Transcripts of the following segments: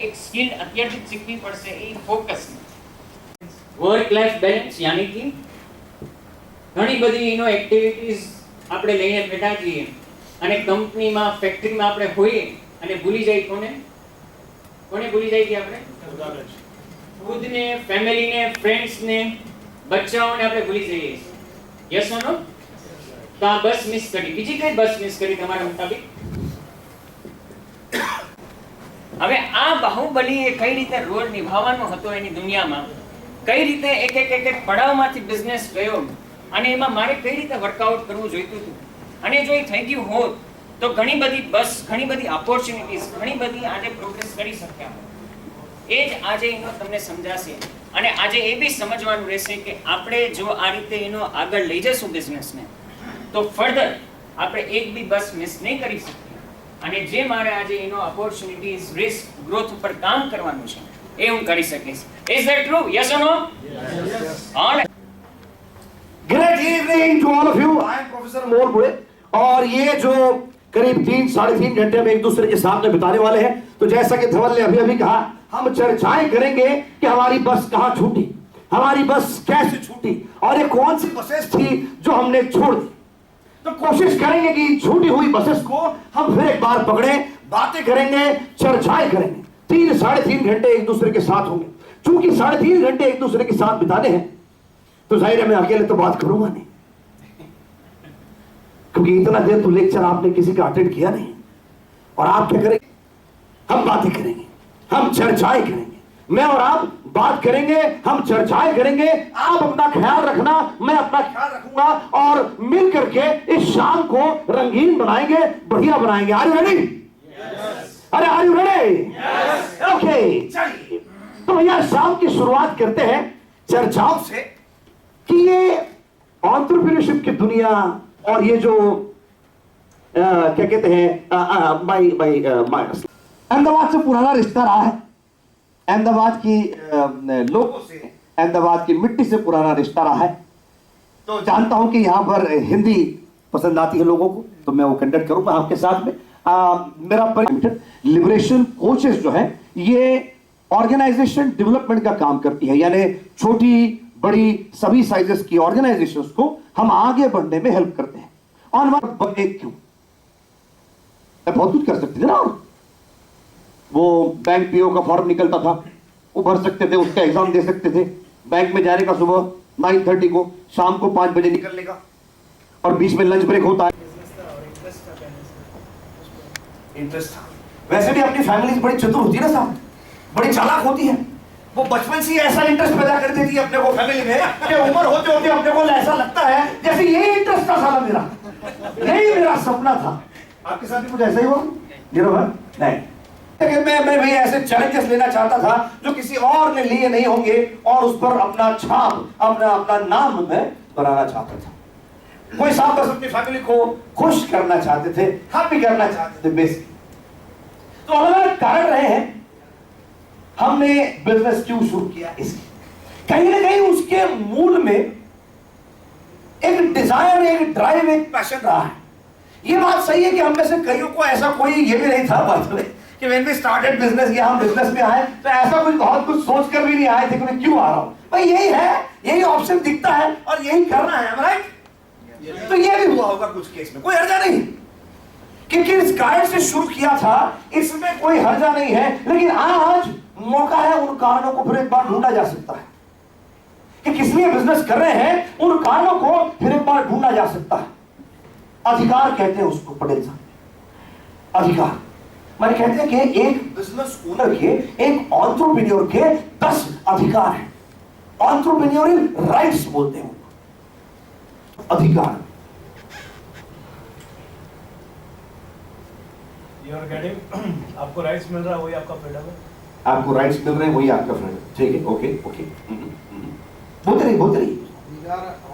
એક સ્કિલ અત્યારથી જ શીખવી પડશે, એ ફોકસ. વર્ક લાઈફ બેલેન્સ યાની કે ઘણી બધી એનો એક્ટિવિટીઝ આપણે લઈને બેઠા છીએ અને કંપનીમાં ફેક્ટરીમાં આપણે હોઈએ અને ભૂલી જાય કોને ભૂલી જાય કે આપણે ખુદને, ફેમિલીને, ફ્રેન્ડ્સને, બચ્ચાઓને આપણે ભૂલી જઈએ. યસ ઓર નો? તો આ બસ મિસ કરી. બીજી કઈ બસ મિસ કરી તમારા મુતાબિક? હવે આ બાહુબલી કઈ રીતે રોલ નિભાવવાનો હતો એની દુનિયામાં, કઈ રીતે એક એક પડાવમાંથી બિઝનેસ ગયો અને એમાં મારે કઈ રીતે વર્કઆઉટ કરવું જોઈતું હતું, અને જો એ થઈ ગયું હોત તો ઘણી બધી ઓપોર્ચ્યુનિટીઝ, ઘણી બધી આજે પ્રોગ્રેસ કરી શક્યા. એ જ આજે એનો તમને સમજાશે. અને આજે એ બી સમજવાનું રહેશે કે આપણે જો આ રીતે એનો આગળ લઈ જશું બિઝનેસને તો ફર્ધર આપણે એક બી બસ મિસ નહીં કરી શકીએ. અને જે મારે આજે એનો ઓપોર્ચ્યુનિટીઝ, રિસ્ક, ગ્રોથ ઉપર કામ કરવાનું છે એ હું કરી શકીશ. Is that true? Yes or no? Yes. All right. Great evening to all of you. I am Professor Mohan Bhude. और ये जो करीब 3-3.5 घंटे हम एक दूसरे के सामने बिताने वाले हैं, तो जैसा कि धवल ने अभी कहा, हम चर्चाएं करेंगे कि हमारी बस कहाँ छूटी, हमारी बस कैसे छूटी और ये कौन सी बसेस थी जो हमने छोड़ दी. तो कोशिश करेंगे कि छूटी हुई बसेस को हम फिर एक बार पकड़े, बातें करेंगे, चर्चाएं करेंगे. 3-3.5 घंटे एक दूसरे के साथ होंगे. चूंकि 3.5 घंटे एक दूसरे के साथ बिताने हैं तो जाहिर है मैं अकेले तो बात करूंगा नहीं, क्योंकि इतना देर तो लेक्चर आपने किसी का अटेंड किया नहीं. और आप क्या करेंगे? हम बातें करेंगे, हम चर्चाएं करेंगे. मैं और आप बात करेंगे, हम चर्चाएं करेंगे. आप अपना ख्याल रखना, मैं अपना ख्याल रखूंगा और मिल करके इस शाम को रंगीन बनाएंगे, बढ़िया बनाएंगे. Are you ready? अरे आर यू रेडी? ओके, चलिए. तो भैया शाम की शुरुआत करते हैं चर्चाओं से कि ये एंटरप्रेन्योरशिप की दुनिया और ये जो क्या कहते हैं अहमदाबाद से पुराना रिश्ता रहा है. अहमदाबाद की लोगों से, अहमदाबाद की मिट्टी से पुराना रिश्ता रहा है. तो जानता हूं कि यहाँ पर हिंदी पसंद आती है लोगों को, तो मैं वो कंडक्ट करूंगा आपके साथ में. मेरा लिबरेशन कोचेस जो है ये ऑर्गेनाइजेशन डेवलपमेंट का काम करती है, यानी छोटी बड़ी सभी साइजेस की ऑर्गेनाइजेशंस को हम आगे बढ़ने में हेल्प करते हैं. और क्यों बहुत कुछ कर सकते थे ना. और वो बैंक पीओ का फॉर्म निकलता था, वो भर सकते थे, उसका एग्जाम दे सकते थे. बैंक में जाने का सुबह 9:30 को, शाम को 5 बजे निकलने का, और बीच में लंच ब्रेक होता है. इंटरेस्ट था. वैसे भी अपनी फैमिली बड़ी चतुर होती है ना साहब, बड़ी चालाक होती है. वो बचपन से ऐसा इंटरेस्ट पैदा कर देती है अपने को फैमिली में कि उम्र होते होते अपने को ऐसा लगता है जैसे यही इंटरेस्ट था साला मेरा, यही मेरा सपना था. आपके साथ भी कुछ ऐसा ही हुआ? नहीं. मैं भी ऐसे चैलेंजेस लेना चाहता था जो किसी और ने लिए नहीं होंगे, और उस पर अपना छाप, अपना नाम मैं बनाना चाहता था. कोई साहब बस अपनी फैमिली को खुश करना चाहते थे, हैप्पी करना चाहते थे बेसिक. तो अलग-अलग कारण रहे हैं. हमने बिजनेस क्यों शुरू किया, इसकी कहीं ना कहीं उसके मूल में एक डिजायर, एक ड्राइव, एक पैशन रहा है. ये बात सही है कि हम में से कईयों को ऐसा कोई ये भी नहीं था बात में कि when we started business, या हम बिजनेस में आए तो ऐसा कुछ बहुत कुछ सोच कर भी नहीं आए थे कि मैं क्यों आ रहा हूं. भाई यही है, यही ऑप्शन दिखता है और यही करना है, राइट? तो ये भी हुआ होगा कुछ केस में, कोई हर्जा नहीं, क्योंकि इस कारण से शुरू किया था, इसमें कोई हर्जा नहीं है. लेकिन आज मौका है, उन कारणों को फिर एक बार ढूंढा जा सकता है कि किस लिए बिजनेस कर रहे हैं. उन कारणों को फिर एक बार ढूंढा जा सकता है. अधिकार कहते हैं उसको पटेल साहब, अधिकार. मैंने कहते हैं कि एक बिजनेस ओनर के, एक एंटरप्रेन्योर के 10 अधिकार हैं. एंटरप्रेन्योरियल राइट्स बोलते हैं अधिकार. आपको राइट्स मिल रहा है, वही आपका फ्रीडम है. आपको राइट्स मिल रहे हैं, वही आपका फ्रीडम. ठीक है, ओके. बोलते रही.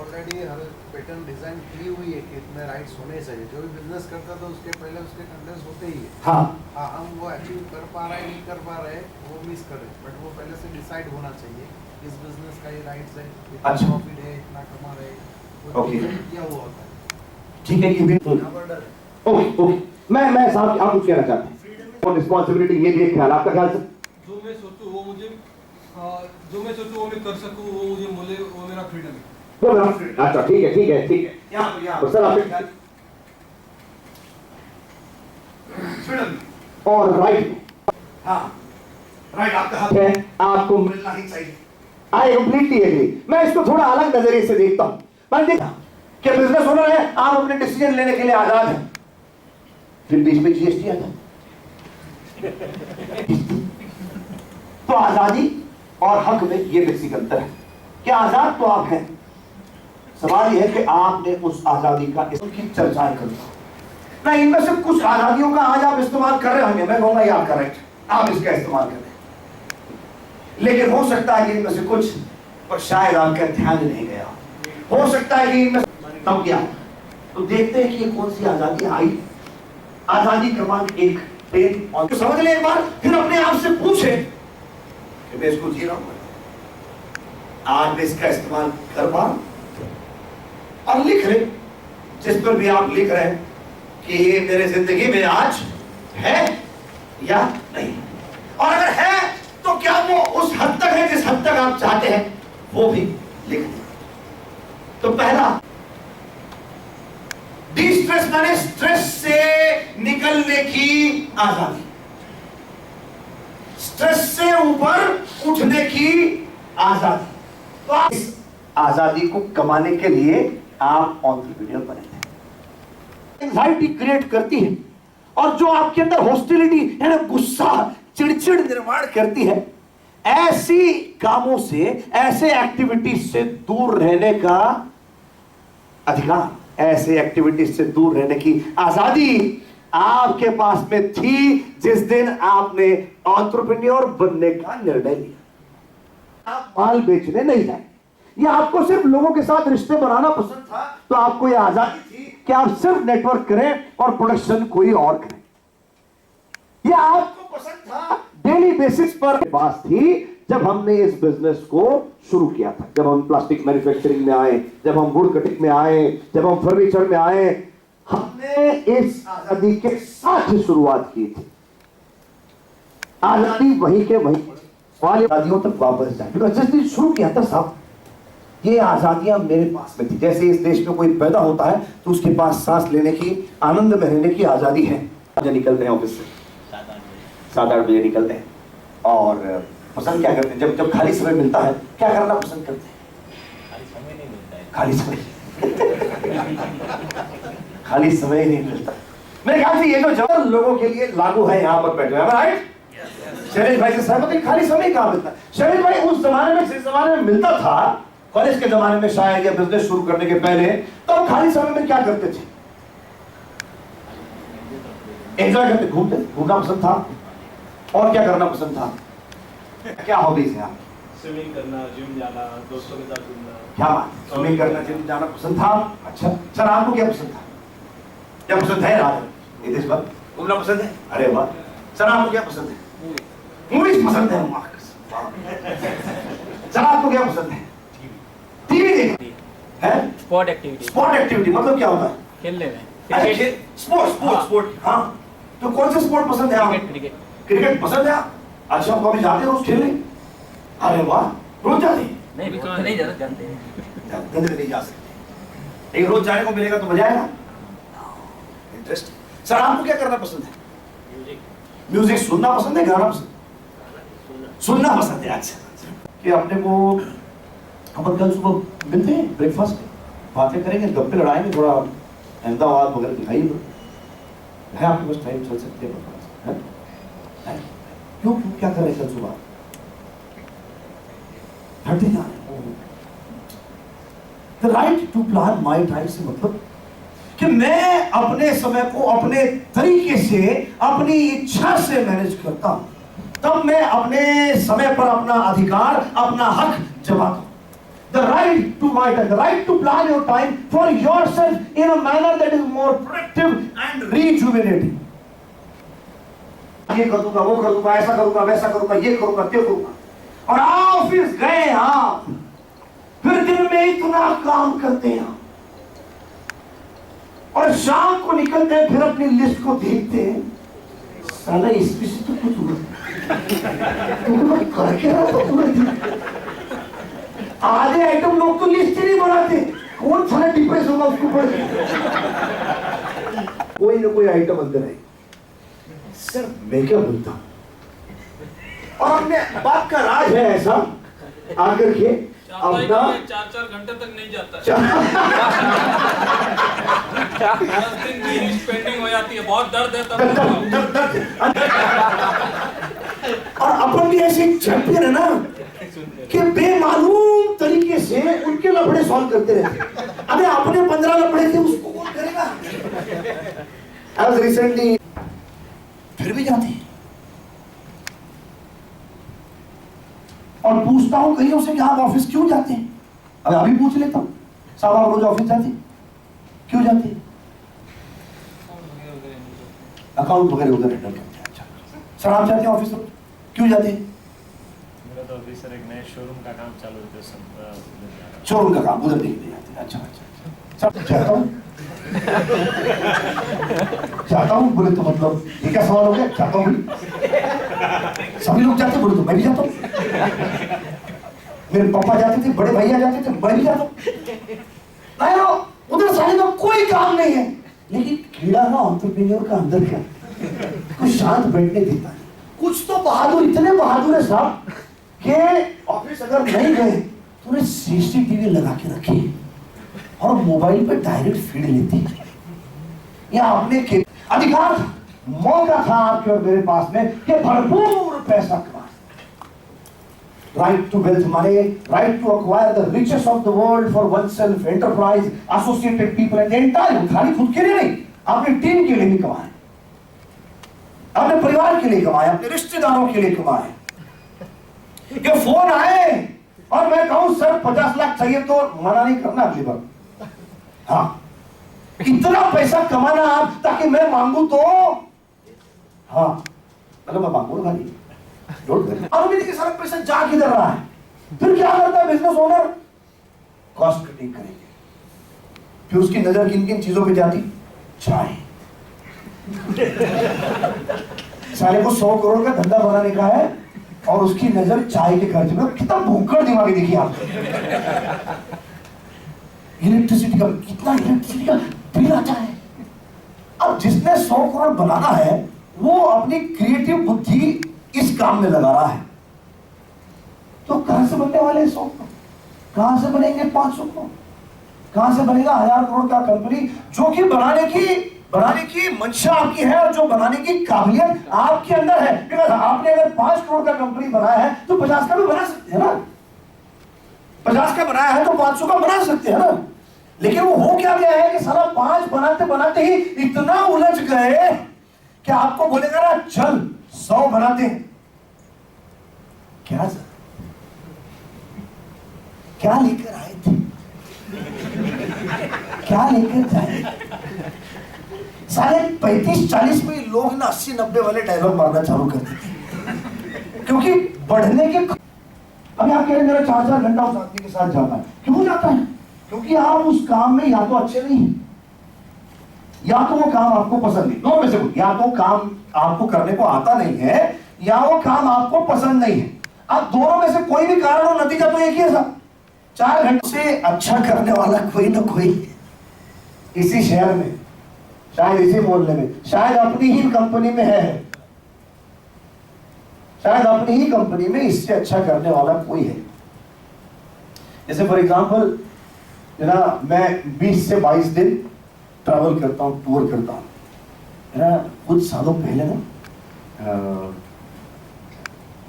ऑलरेडी हर पैटर्न डिजाइन की हुई है कि इतने राइट्स होने चाहिए. जो भी बिजनेस करता तो उसके पहले उसके कंटेंट्स होते ही है. हाँ, हम वो अचीव कर पा रहे हैं, नहीं कर पा रहे, वो मिस कर रहे, बट वो पहले से डिसाइड होना चाहिए इस बिजनेस का ये राइट्स है, इतना प्रॉफिट है, इतना कमा रहे, ओके, क्या हुआ होता है. ठीक है. ये बिल्कुल ओके. मैं साहब आप कुछ कहना चाहते हैं. रिस्पॉन्सिबिलिटी, ये भी एक ख्याल, आपका ख्याल से मैं सोचूं वो मुझे जो मैं सोचूं वो मैं कर सकूं, वो मुझे बोले वो मेरा फ्रीडम है। वो मेरा फ्रीडम। अच्छा ठीक है ठीक है ठीक है। यहाँ सर आप फ्रीडम और राइट। हाँ राइट आपका हक है, आपको मिलना ही चाहिए। I completely agree. मैं इसको थोड़ा अलग नजरिए से देखता हूं। मैंने देखा कि बिजनेस ओनर है, आप अपने डिसीजन लेने के लिए आजाद हैं, फिर बीच में जीएसटी आता है। तो आजादी और हक में ये बेसिक अंतर है कि आजाद तो आप हैं, सवाल यह है कि आपने उस आजादी का इसकी चर्चाएं करो ना। इनमें से कुछ आजादियों का आज आप इस्तेमाल कर रहे होंगे, मैं कहूंगा ये आप करेक्ट, आप इसका इस्तेमाल कर रहे हैं, लेकिन हो सकता है कि इनमें से कुछ पर शायद आपका ध्यान नहीं गया, हो सकता है कि इनमें तब क्या। तो देखते हैं कि ये कौन सी आजादी आई। आजादी क्रमांक 1 ट्रेन, और समझ ले एक बार, फिर अपने आप से पूछे कि मैं इसको जी रहा हूं, आज मैं इसका इस्तेमाल कर पा, और लिख ले जिस पर भी आप लिख रहे हैं कि ये मेरे जिंदगी में आज है या नहीं, और अगर है तो क्या वो उस हद तक है जिस हद तक आप चाहते हैं, वो भी लिख दें। तो पहला डिस्ट्रेस माने स्ट्रेस से निकलने की आजादी, स्ट्रेस से ऊपर उठने की आजादी। तो आप इस आजादी को कमाने के लिए आप एंटरप्रेन्योर बने। एंजाइटी क्रिएट करती है, और जो आपके अंदर हॉस्टिलिटी है ना, गुस्सा, चिड़चिड़ निर्माण करती है, ऐसी कामों से, ऐसे एक्टिविटीज से दूर रहने का अधिकार, ऐसे एक्टिविटीज से दूर रहने की आजादी आपके पास में थी जिस दिन आपने एंटरप्रेन्योर बनने का निर्णय लिया। आप माल बेचने नहीं जाए, या आपको सिर्फ लोगों के साथ रिश्ते बनाना पसंद था, तो आपको यह आजादी थी कि आप सिर्फ नेटवर्क करें और प्रोडक्शन कोई और करें। यह आपको पसंद था, डेली बेसिस पर बात थी जब हमने इस बिजनेस को शुरू किया था, जब हम प्लास्टिक मैन्युफैक्चरिंग में आए, जब हम वुड कटिंग में आए, जब हम फर्नीचर में आए, हमने इस आजादी के साथ ही शुरुआत की थी। आजादी वहीं के वहीं वाली आजादियों तक वापस जाए, क्योंकि जिस दिन शुरू किया था साहब, ये आजादियां मेरे पास में थी। जैसे इस देश में कोई पैदा होता है तो उसके पास सांस लेने की, आनंद में रहने की आजादी है। बजे निकलते हैं ऑफिस से, 7-8 बजे निकलते हैं, और पसंद क्या करते हैं, जब जब खाली समय मिलता है क्या करना पसंद करते हैं? खाली समय नहीं मिलता है, खाली समय नहीं मिलता। मेरे ख्याल से ये जो जवाब लोगों के लिए लागू है यहाँ पर बैठे हैं, राइट? शैलेश भाई से सहमत है, खाली समय कहाँ मिलता है? शैलेश भाई उस जमाने में, जिस जमाने में मिलता था, कॉलेज के जमाने में शायद, या बिजनेस शुरू करने के पहले, तो खाली समय में क्या करते थे? एंजॉय करते, घूमना पसंद था, और क्या करना पसंद था? क्या हॉबीज है आप? स्विमिंग करना, जिम जाना, दोस्तों के साथ घूमना। क्या बात, स्विमिंग करना, जिम जाना पसंद था। अच्छा सर, आपको क्या पसंद था? क्या पसंद है? राज इस बार घूमना पसंद है? अरे वाह। सर आपको क्या पसंद है? मूवीज पसंद है। सर आपको क्या पसंद है? टीवी देखना है। Sport activity. स्पोर्ट एक्टिविटी मतलब क्या होता है? खेलने में। स्पोर्ट। हाँ, तो कौन से स्पोर्ट पसंद है आपको? क्रिकेट पसंद है। अच्छा, आप कभी जाते हो खेलने? अरे वाह, रोज जाते हैं? नहीं जानते नहीं जा सकते, लेकिन रोज जाने को मिलेगा तो मजा आएगा। इंटरेस्ट। सर आपको क्या करना पसंद है? म्यूजिक सुनना पसंद है, गाना पसंद? सुनना पसंद है। अच्छा, कि अपने को हम कल सुबह मिलते हैं ब्रेकफास्ट में, बातें करेंगे, गप्पे लड़ाएंगे, थोड़ा अहमदाबाद वगैरह दिखाइए है आपके पास टाइम? चल सकते हैं? क्यों क्या करें कल सुबह? The right to plan my time से मतलब कि मैं अपने समय को अपने तरीके से, अपनी इच्छा से मैनेज करता हूं, तब मैं अपने समय पर अपना अधिकार, अपना हक जमाता हूं। The right to my time, the right to plan your time for yourself in a manner that is more productive and rejuvenating. ये कर दूंगा, वो कर दूंगा, ऐसा करूंगा, वैसा करूंगा, ये करूंगा, त्यो करूंगा, और ऑफिस गए आप, फिर दिन में इतना काम करते हैं और शाम को निकलते हैं, फिर अपनी लिस्ट को देखते हैं, साला इसमें से तो कुछ हुआ। कर क्या रहा था पूरा दिन? आधे आइटम लोग तो लिस्ट ही नहीं बनाते, कौन सारा डिप्रेस होगा उसको पढ़ कोई ना कोई आइटम अंदर है। सर मैं क्या बोलता हूं, और हमने बात का राज है ऐसा आकर के अपना 4-4 घंटे तक नहीं जाता है। 10 दिन की स्पेंडिंग हो जाती है, बहुत दर्द है तब। और अपन भी ऐसे चैंपियन है ना कि बेमालूम तरीके से उनके लफड़े सॉल्व करते रहते। अबे अपने 15 लफड़े थे, उसको कौन करेगा? आज रिसेंटली फिर भी जाते हैं और पूछता हूं कहीं उसे कि आप ऑफिस क्यों जाते हैं? अबे अभी पूछ लेता हूं, साहब आप रोज ऑफिस जाते हैं? क्यों जाते हैं? अकाउंट वगैरह उधर हैंडल करते हैं। अच्छा सर आप जाते हैं ऑफिस रोज, क्यों जाते हैं? मेरा तो अभी सर एक नए शोरूम का काम चालू है, तो शोरूम का काम उधर देखने जाते हैं। अच्छा अच्छा सर जाता हूँ जाता हूँ बोले तो मतलब ये क्या सवाल हो गया? जाता हूँ, सभी लोग जाते बोले तो मैं भी जाता हूँ। मेरे पापा जाते थे, बड़े भैया जाते थे, मैं भी जाता हूँ। उधर साले का कोई काम नहीं है, लेकिन कीड़ा ना एंटरप्रेन्योर का अंदर क्या कुछ शांत बैठने देता है। कुछ तो बहादुर, इतने बहादुर है साहब कि ऑफिस अगर नहीं गए तो उन्हें सीसीटीवी लगा के रखी और मोबाइल पे डायरेक्ट फीड लेती है। या आपने के अधिकार था, मौका था आपके और मेरे पास में कि भरपूर पैसा कमा, right to wealth money, right to acquire the riches of the world for oneself, enterprise, associated people and the entire, खाली खुद के लिए नहीं, अपनी टीम के लिए भी कमाए, अपने परिवार के लिए कमाए, अपने रिश्तेदारों के लिए कमाए। ये फोन आए और मैं कहूं सर 50 लाख चाहिए तो मना नहीं करना अगली बार। हाँ इतना पैसा कमाना आप ताकि मैं मांगू तो हाँ मतलब मैं मांगूंगा नहीं, डोंट वरी। और भी देखिए सारा पैसा जा किधर रहा है, फिर क्या करता है बिजनेस ओनर? कॉस्ट कटिंग करेंगे, फिर उसकी नजर किन किन चीजों पे जाती? चाय। साले को 100 करोड़ का धंधा बनाने का है और उसकी नजर चाय के खर्च में। कितना भूखड़ दिमाग देखिए आप। इलेक्ट्रिसिटी का कितना इलेक्ट्रिसिटी का बिल आता है। अब जिसने 100 करोड़ बनाना है वो अपनी क्रिएटिव बुद्धि इस काम में लगा रहा है, तो कहां से बनने वाले 100 करोड़? कहां से बनेंगे 500 करोड़? कहां से बनेगा 1000 करोड़ का कंपनी? जो कि बनाने की मंशा आपकी है और जो बनाने की काबिलियत आपके अंदर है। बिकॉज आपने अगर 5 करोड़ का कंपनी बनाया है तो 50 का भी बना सकते हैं ना। 50 का बनाया है तो 500 का बना सकते हैं ना। लेकिन वो हो क्या गया है कि साला 5 बनाते बनाते ही इतना उलझ गए कि आपको बोलेगा ना चल 100 बनाते हैं। क्या सर, क्या लेकर आए थे, क्या लेकर जाए? सारे 35-40 में लोग ना 80-90 वाले डायलॉग मारना चालू कर देते, क्योंकि बढ़ने के। अभी आप कह रहे मेरा 4-4 घंटा उस आदमी के साथ जाता है, क्यों जाता है? क्योंकि आप उस काम में या तो अच्छे नहीं हैं, या तो वो काम आपको पसंद नहीं। दोनों में से कोई, या तो काम आपको करने को आता नहीं है या वो काम आपको पसंद नहीं है। अब दोनों में से कोई भी कारण हो, नतीजा तो एक ही है साहब। 4 घंटे से अच्छा करने वाला कोई ना कोई इसी शहर में, शायद इसी मोहल्ले में, शायद अपनी ही कंपनी में है, शायद अपनी ही कंपनी में इससे अच्छा करने वाला कोई है। जैसे फॉर एग्जांपल ना, मैं 20 से 22 दिन ट्रैवल करता हूँ, टूर करता हूँ ना। कुछ सालों पहले ना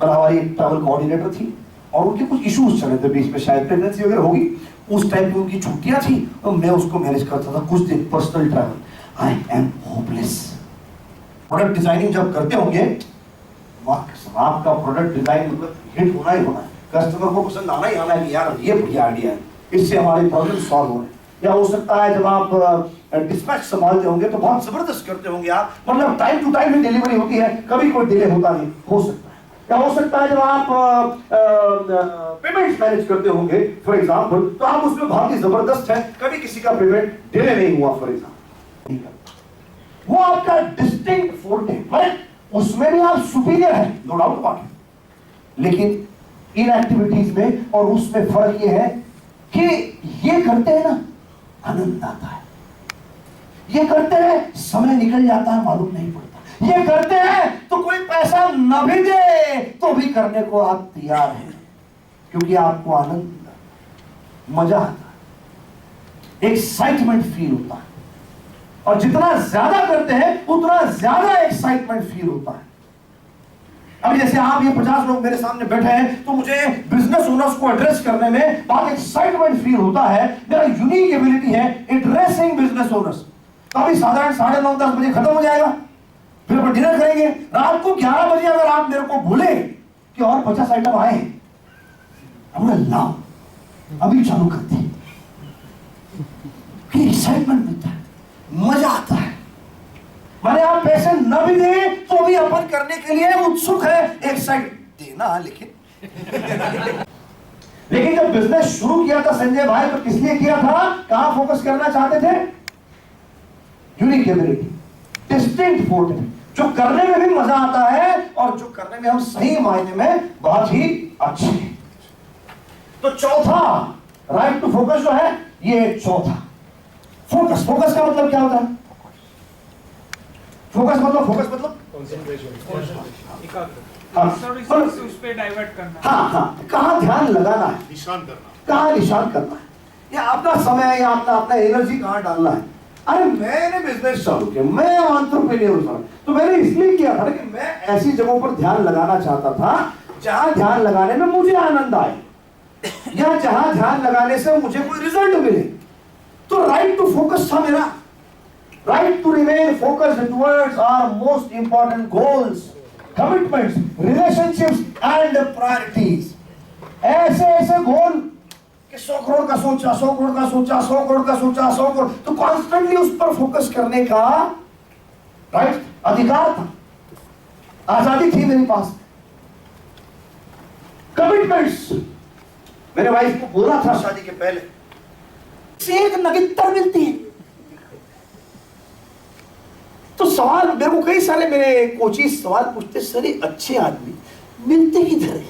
हमारी ट्रैवल कोऑर्डिनेटर थी और उनके कुछ इश्यूज चले थे बीच में, शायद प्रेगनेंसी वगैरह होगी। उस टाइम पे उनकी छुट्टियां थी और मैं उसको मैनेज करता था कुछ दिन personal travel. I am hopeless. Product designing जब करते होंगे, आपका प्रोडक्ट डिजाइन मतलब हिट होना ही होना है, कस्टमर को पसंद आना ही आना है कि यार ये बढ़िया आइडिया है, इससे हमारे प्रॉब्लम सॉल्व हो रहे हैं। या हो सकता है जब आप डिस्पैच संभालते होंगे तो बहुत जबरदस्त करते होंगे आप, मतलब टाइम टू टाइम ही डिलीवरी होती है, कभी कोई डिले होता नहीं, हो सकता है। या हो सकता है जब आप पेमेंट्स मैनेज करते होंगे फॉर एग्जांपल, तो आप उसमें बहुत ही जबरदस्त है, कभी किसी का पेमेंट डिले नहीं हुआ फॉर एग्जांपल। वो आपका डिस्टिंक्ट फोर्टे है। उसमें भी आप सुपीरियर हैं, नो डाउट अबाउट इट। लेकिन इन एक्टिविटीज में और उसमें फर्क यह है कि ये करते हैं ना, आनंद आता है। ये करते हैं, समय निकल जाता है, मालूम नहीं पड़ता। ये करते हैं तो कोई पैसा न भी दे तो भी करने को आप तैयार हैं, क्योंकि आपको आनंद, मजा आता है, एक्साइटमेंट फील होता है। और जितना ज्यादा करते हैं उतना ज्यादा एक्साइटमेंट फील होता है। अब जैसे आप ये 50 लोग मेरे सामने बैठे हैं तो मुझे बिजनेस ओनर्स को एड्रेस करने में बहुत एक्साइटमेंट फील होता है। मेरा यूनिक एबिलिटी है एड्रेसिंग बिजनेस ओनर्स। तो अभी साधारण 9:30-10 बजे खत्म हो जाएगा, फिर अपन डिनर करेंगे। रात को 11 बजे अगर आप मेरे को बोले कि और 50 आइटम आए, लाओ अभी चालू करते हैं। एक्साइटमेंट मिलता है, मजा आता है। मैंने आप पैसे न भी दे तो भी अपन करने के लिए उत्सुक है, एक्साइट देना। लेकिन जब बिजनेस शुरू किया था संजय भाई, तो किस लिए किया था, कहां फोकस करना चाहते थे? यूनिक एबिलिटी, डिस्टिंक्ट फोर्टे, जो करने में भी मजा आता है और जो करने में हम सही मायने में बहुत ही अच्छे हैं। तो चौथा राइट टू फोकस जो है, ये चौथा फोकस। फोकस का मतलब क्या होता है? फोकस मतलब उस पे डाइवर्ट करना। हाँ, कहाँ ध्यान लगाना है, निशान करना, कहाँ निशान करना है, या अपना समय या अपना एनर्जी कहाँ डालना है। अरे मैंने बिजनेस चालू किया, मैं एंटरप्रेन्योर था, तो मैंने इसलिए किया था कि मैं ऐसी जगहों पर ध्यान लगाना चाहता था जहां ध्यान लगाने में मुझे आनंद आए, या जहां ध्यान लगाने से मुझे कोई रिजल्ट मिले। तो राइट टू फोकस था मेरा। Right to remain focused towards our most important goals, commitments, relationships and priorities. ऐसे गोल कि 100 करोड़ का सोचा, 100 करोड़ का सोचा, 100 करोड़ का सोचा, 100 करोड़, तो कॉन्स्टेंटली उस पर फोकस करने का राइट अधिकार था, आजादी थी मेरे पास। कमिटमेंट्स, मेरे वाइफ को बोला था शादी के पहले से एक नगित्तर मिलती है। तो सवाल मेरे को कई सारे मेरे कोचिज सवाल पूछते, सर ये अच्छे आदमी मिलते किधर है?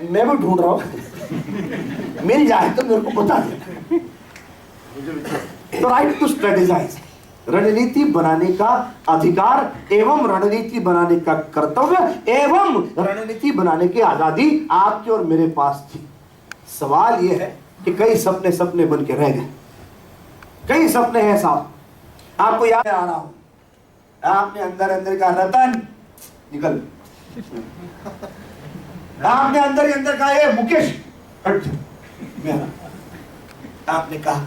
मैं भी ढूंढ रहा हूं, मिल जाए तो मेरे को बता देना। तो राइट टू स्ट्रेटेजाइज, रणनीति बनाने का अधिकार एवं रणनीति बनाने का कर्तव्य एवं रणनीति बनाने की आजादी आपके और मेरे पास थी। सवाल यह है कि कई सपने बन के रह गए। कई सपने हैं साहब, आपको याद आ रहा हूं, आपने अंदर का रतन निकल, आपने अंदर का ये मुकेश हट मेरा, आपने कहा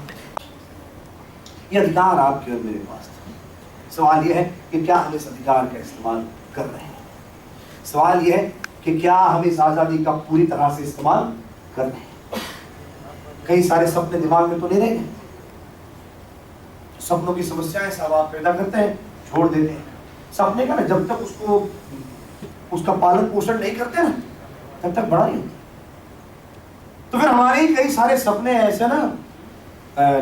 ये अधिकार आपके और मेरे पास था। सवाल यह है कि क्या हम इस अधिकार का इस्तेमाल कर रहे हैं। सवाल यह है कि क्या हम इस आजादी का पूरी तरह से इस्तेमाल कर रहे हैं। कई सारे सपने दिमाग में तो नहीं रहेंगे, सपनों की समस्याएं सब आप पैदा करते हैं, छोड़ देते हैं। सपने का ना जब तक उसका पालन पोषण नहीं करते ना, तब तक बड़ा नहीं होता। तो फिर हमारे कई सारे सपने ऐसे ना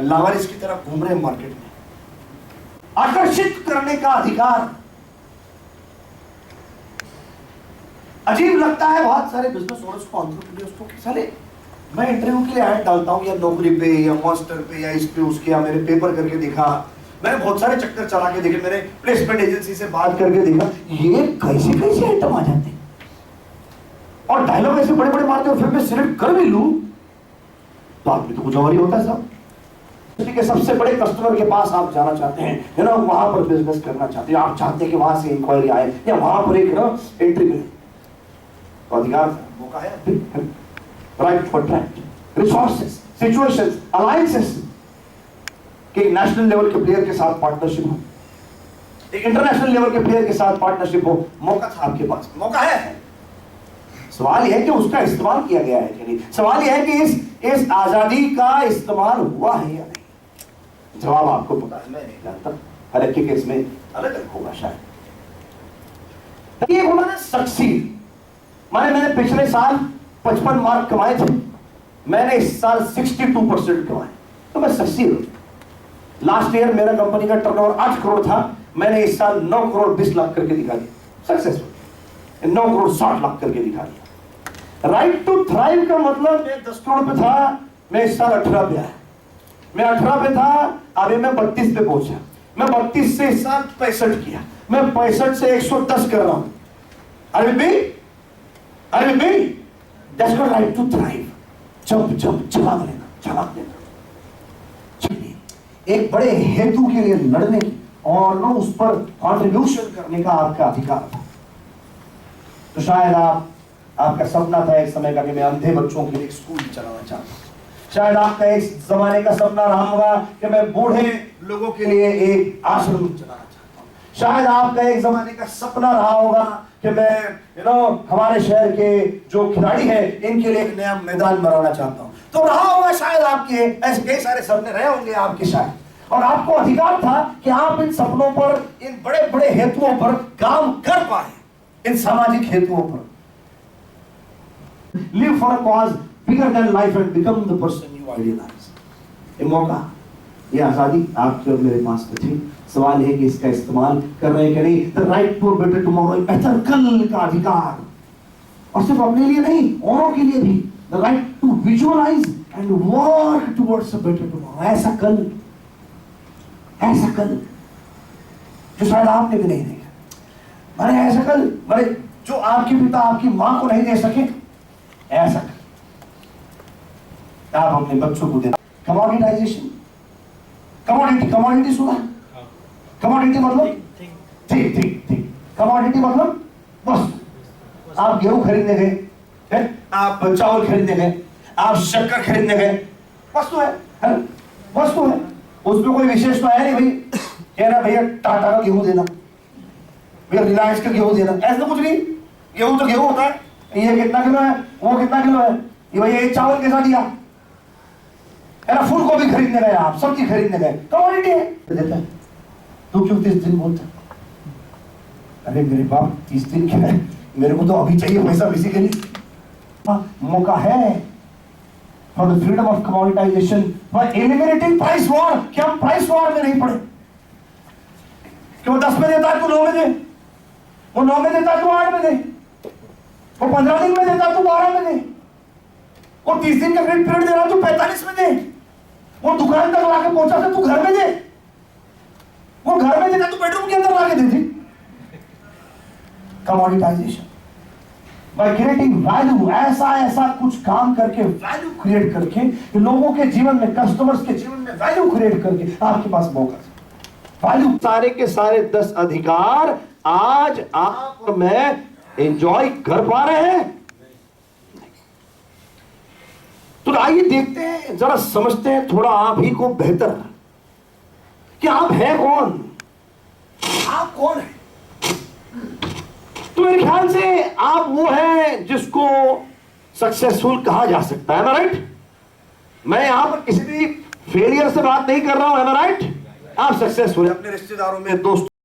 लावारिस की तरह घूम रहे हैं मार्केट में। आकर्षित करने का अधिकार, अजीब लगता है बहुत सारे बिजनेस ओनर्स को, एंटरप्रेन्योर्स को कि साले मैं इंटरव्यू के लिए ऐड डालता हूँ या नौकरी पे या मास्टर पे या इस पे उसके, या मैंने पेपर करके देखा, मैंने बहुत सारे चक्कर चला के देखे, मैंने प्लेसमेंट एजेंसी से बात करके देखा, ये कैसे आइटम आ जाते हैं और डायलॉग ऐसे बड़े मारते हो, फिर मैं सिलेक्ट कर भी लूं तो आदमी तो कुछ और ही होता है साहब। के सबसे बड़े कस्टमर के पास आप जाना चाहते हैं, है ना, वहां पर बिजनेस करना चाहते हैं, आप चाहते हैं कि वहां से इंक्वायरी आए या वहां पर एक एंट्री मिले, तो अधिकार मौका है। Right for tract resources, situations, alliances, कि एक नेशनल लेवल के प्लेयर के साथ पार्टनरशिप हो, एक इंटरनेशनल लेवल के प्लेयर के साथ पार्टनरशिप हो, मौका था आपके पास, मौका है। सवाल यह है कि उसका इस्तेमाल किया गया है कि नहीं। सवाल यह है कि इस आजादी का इस्तेमाल हुआ है या नहीं। जवाब आपको पता है, मैं नहीं जानता, हर एक के केस में अलग अलग होगा शायद। ये होना ना सक्सीड, मैंने पिछले साल 55 मार्क कमाए थे, मैंने इस साल 62% कमाए, तो मैं सक्सीड हूं। लास्ट ईयर मेरा कंपनी का टर्नओवर 8 करोड़ था, मैंने इस साल 9 करोड़ 20 लाख करके दिखा दिया, सक्सेसफुल 9 करोड़ 60 लाख करके दिखा दिया। राइट टू थ्राइव का मतलब मैं 10 करोड़ पे था, मैं इस साल 18 पे आया। मैं 18 पे था, अभी मैं 32 पे पहुंचा। मैं 32 से इस साल 65 किया, मैं 65 से 110 कर रहा हूं। अरे भाई that's called right to thrive. Jump छलांग लेना। एक बड़े हेतु के लिए लड़ने की और ना उस पर कंट्रीब्यूशन करने का आपका अधिकार था। तो शायद आपका सपना था एक समय का कि मैं अंधे बच्चों के लिए एक स्कूल चलाना चाहता हूं। शायद आपका एक जमाने का सपना रहा होगा कि मैं बूढ़े लोगों के लिए एक आश्रम चलाना चाहता हूं। शायद आपका एक जमाने का सपना रहा होगा कि मैं हमारे शहर के जो खिलाड़ी हैं इनके लिए एक नया मैदान बनाना चाहता हूं। तो रहा होगा शायद आपके ऐसे कई सारे सपने रहे होंगे आपके शायद, और आपको अधिकार था कि आप इन सपनों पर, इन बड़े बड़े हेतुओं पर काम कर पाए, इन सामाजिक हेतुओं पर। Live for a cause bigger than life and become the person you idealize. ये मौका, ये आजादी आपके और मेरे पास में थी। सवाल है कि इसका इस्तेमाल कर रहे हैं कि नहीं। The right to better tomorrow, बेहतर कल का अधिकार, और सिर्फ अपने लिए नहीं औरों के लिए भी। The right to visualize and work towards a better tomorrow. ऐसा कल जो शायद आपने भी नहीं देखा। मैंने ऐसा कल जो आपके पिता आपकी मां को नहीं दे सके, ऐसा कल आप अपने बच्चों को देना। कमोडिटाइजेशन, कमोडिटी सुना? कमोडिटी मतलब ठीक। कमोडिटी मतलब वस्तु। आप गेहूं खरीदने गए, आप चावल खरीदने गए, आप शक्कर खरीदने गए, वस्तु है वस्तु है। उसमें कोई विशेष तो है नहीं भाई, कहना भैया टाटा का गेहूं देना, भैया रिलायंस का गेहूं देना, ऐसा कुछ नहीं। गेहूं तो गेहूं होता है। ये कितना किलो है, वो कितना किलो है, ये भैया ये चावल कैसा दिया है ना। फूल गोभी खरीदने गए, आप सब्जी खरीदने गए, कमोडिटी है। देता है तू क्यों 30 दिन बोलता? अरे मेरे बाप 30 दिन क्या है, मेरे को तो अभी चाहिए पैसा बेसिकली। मौका है for the freedom of commoditisation, for eliminating price war. कि हम प्राइस वॉर में नहीं पड़े कि वो 10 में देता है तू 9 में दे, वो 9 में देता है तू 8 में दे, वो 15 दिन में देता है तू 12 में दे, वो 30 दिन का क्रेडिट पीरियड दे रहा तू 45 में दे, वो दुकान तक लाके पहुंचा था तू घर में दे, वो घर में देता तू बेडरूम के अंदर लाके दे दी। कमोडिटाइजेशन बाय क्रिएटिंग वैल्यू, ऐसा कुछ काम करके, वैल्यू क्रिएट करके, लोगों के जीवन में, कस्टमर्स के जीवन में वैल्यू क्रिएट करके आपके पास मौका। वैल्यू सारे के सारे 10 अधिकार आज आप और मैं एंजॉय कर पा रहे हैं। तो आइए देखते हैं, जरा समझते हैं थोड़ा आप ही को बेहतर कि आप हैं कौन, आप कौन है। तो मेरे ख्याल से आप वो हैं जिसको सक्सेसफुल कहा जा सकता है, राइट? मैं यहां पर किसी भी फेलियर से बात नहीं कर रहा हूं, है ना, राइट? आप सक्सेसफुल हैं अपने रिश्तेदारों में, दोस्तों